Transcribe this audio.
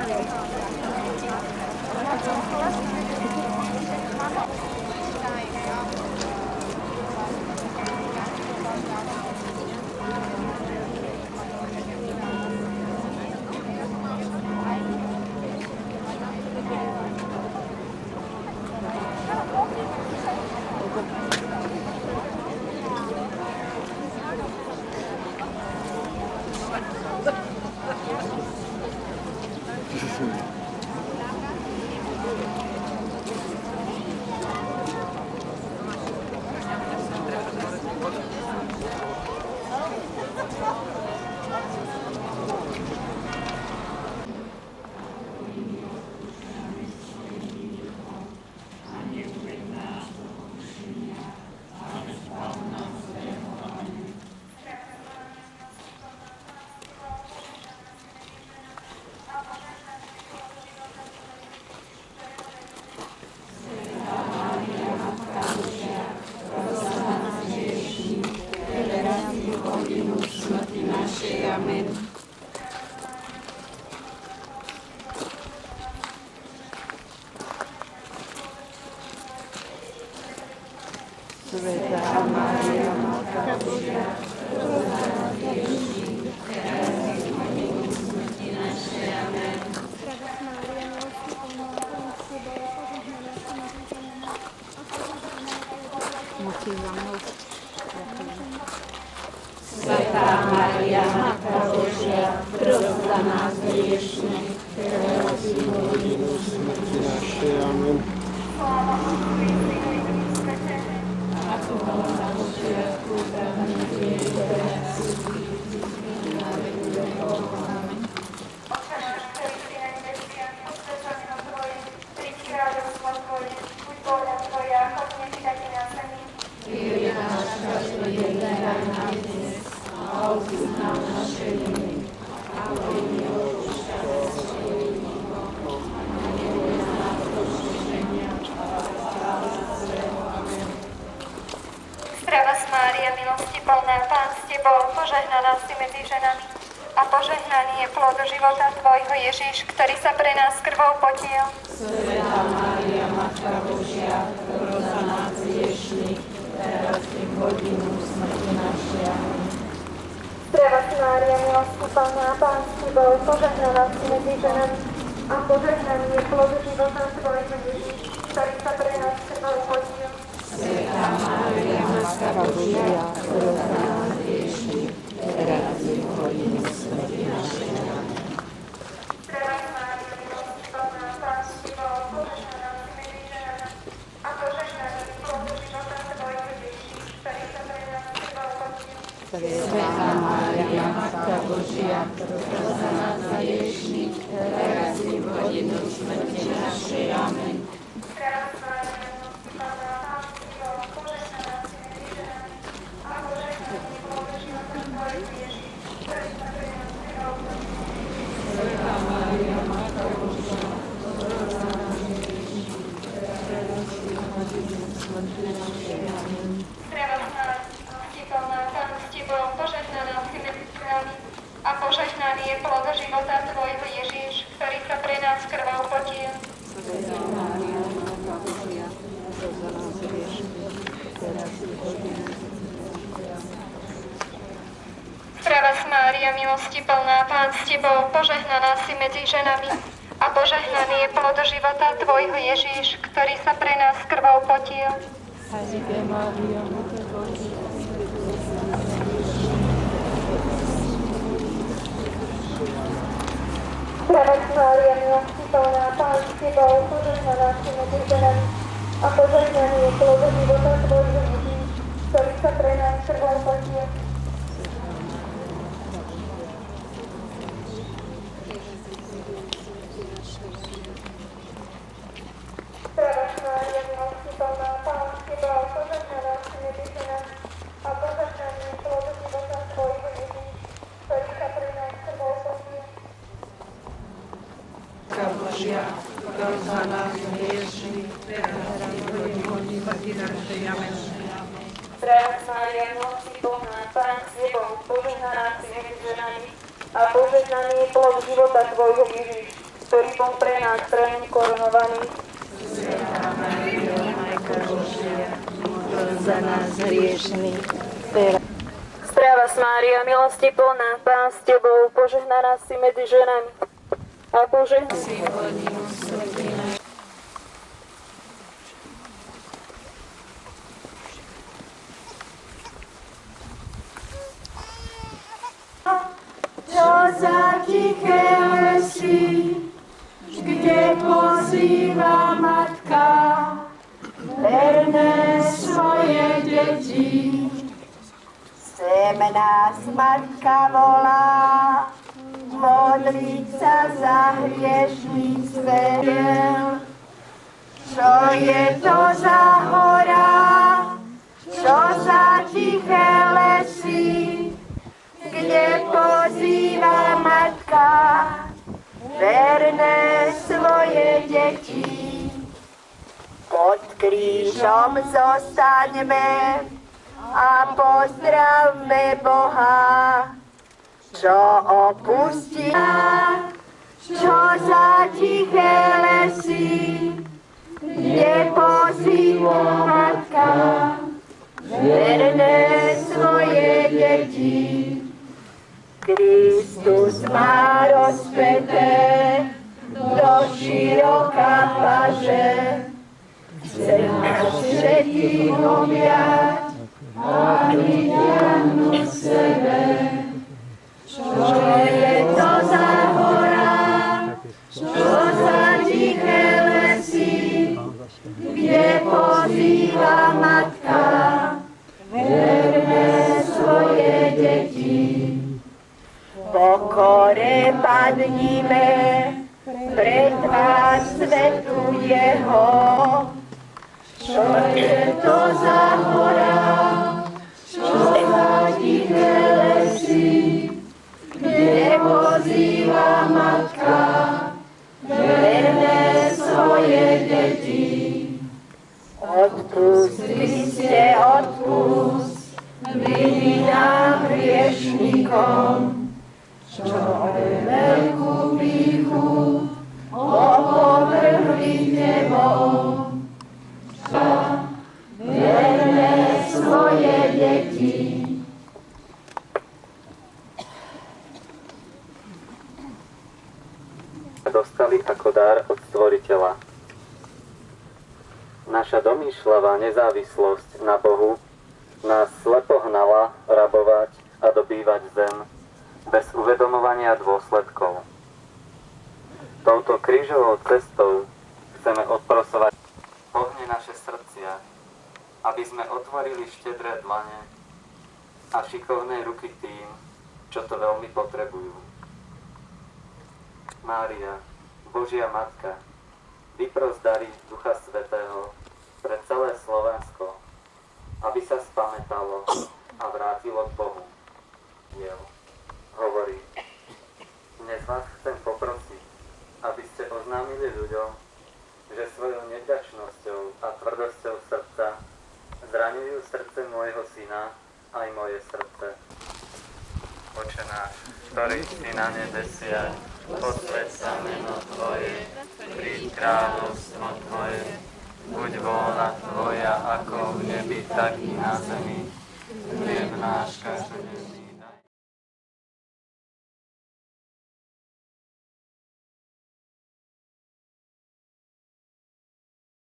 Svetá Mária, Matka Božia, pros za nás hriešných, teraz i v hodinu smrti našej. Amen. Zdravá Mária, milosť plná, Pán s Tebou, požehnaná si medzi ženami a požehnaný je plod Moci za mnou. Svetá Mária, Matka Božia, pros za nás hriešných, teraz i v hodinu smrti našej. Amen. Sláva Otcu i Synu i Duchu Svätému, Ako bola na počiatku, tak nech je teraz i na veky vekov. Amen. Otče náš, ktorý si na nebesiach, posväťované meno Tvoje, príď kráľovstvo Tvoje, buď vôľa Tvoja, ako v nebi, tak i na zemi. Chlieb náš každodenný daj nám dnes a odpusť nám naše viny, ako i my odpúšťame svojim viníkom. A neved nás do pokušenia, ale zbav nás zlého. Amen. Zdravá Mária, milosti plná, Pán s Tebou, požehnaná si medzi ženami a požehnaný je plod života Tvojho Ježiš, ktorý sa pre nás krvou potiel. Svetá Mária, Matka Božia, pros za nás hriešnych, teraz i v hodinu smrti našej. Amen. Zdravá Mária, milosti plná, Pán s Tebou, požehnaná si medzi ženami a požehnaný je plod života Tvojho Ježiš, ktorý sa pre nás krvou potiel. Svetá Mária, Matka Božia, pros za nás hriešnych, teraz i v hodinu smrti našej. Amen. Zdravá Mária, milosti plná, Pán s Tebou, požehnaná si medzi ženami a požehnaný je plod života Tvojho Ježiš, ktorý sa pre nás krvou potiel. Svetá Mária, Matka Božia, pros za nás hriešnych, teraz i v hodinu smrti našej. Amen. Zdravá Mária, milosti plná, Pán s Tebou, požehnaná si medzi ženami a požehnaný je plod života Tvojho Ježiš, ktorý sa pre nás krvou potiel. Svetá Mária, Matka Božia, pros za nás hriešnych, teraz i v hodinu smrti našej. Amen. Zdravá Mária, milosti plná, Pán s Tebou, požehnaná si medzi ženami a požehnaný je plod života Tvojho Ježiš, ktorý sa pre nás krvou potiel. Svetá Mária, Matka Božia, Pros za nás hriešných, teraz i v hodinu. Zdravá Mária, milosti plná, Pán s Tebou, požehnaná si medzi ženami a požehnaný je plod života Tvojho Ježiš, ktorý sa pre nás krvou potiel. Svetá Mária, Matka Božia, Zdravá Mária, milosti plná, Pán s Tebou, požehnaná si medzi ženami a požehnaný je plod života Tvojho Ježiš, ktorý sa pre nás krvou potiel. Zdravá Mária, milosti plná, Pán s Tebou, požehnaná si medzi ženami a požehnaný je plod života Tvojho Ježiš, ktorý sa pre nás krvou potiel. Matka Božia, pros za nás hriešnych, teraz i v hodinu smrti našej. Amen. Zdravá Mária, milosti plná, Pán s Tebou, požehnaná si medzi ženami a požehnaný je plod života Tvojho Ježiš, ktorý bol pre nás zranený korunovaný. Za nás hriešných, teraz Zdravá Mária, milosti plná, Pán s Tebou, požehnaná si medzi ženami a požehnaný si plodinu svätý náš. Čo za tiché lesy, kde pozýva matka verné svoje deti. Sem nás matka volá, modliť sa za hriešný svet. Čo je to za hora, čo za tiché lesy, kde pozýva matka verné svoje deti. Pod krížom zostaňme a pozdravme Boha, čo opustí, čo za tiché lesy, kde pozýva matka verné svoje deti. Kristus má rozpeté do široká paže, chce nás všetkých objať a vytiahnuť k sebe. Čo je to za hora, čo za tiché lesy, kde pozýva matka verné svoje deti. Pokore padnime pred tvár svetu jeho. Čo je to za hora, čo za tiché lesy, kde pozýva matka verné svoje deti. Odpusť, Kriste, odpusť viny nám hriešnikom, čo veľkú pýchu opovrhli tebou. Verné svoje deti. Dostali ako dar od Stvoriteľa. Naša domýšľavá nezávislosť na Bohu nás slepo hnala rabovať a dobývať zem bez uvedomovania dôsledkov. Touto krížovou cestou chceme odprosovať ohne naše srdcia, aby sme otvorili štedré dlane a šikovné ruky tým, čo to veľmi potrebujú. Mária, Božia Matka, vypros dary Ducha Svätého pre celé Slovensko, aby sa spamätalo a vrátilo k Bohu. Jel hovorí: dnes vás chcem poprosiť, aby ste oznámili ľuďom, že svojou nevďačnosťou a tvrdosťou srdca zraňujú srdce môjho syna aj moje srdce. Oče náš, ktorý si na nebesiach, posväť sa meno Tvoje, príď kráľovstvo Tvoje, buď vôľa Tvoja ako v nebi, tak i na zemi. Chlieb náš každodenný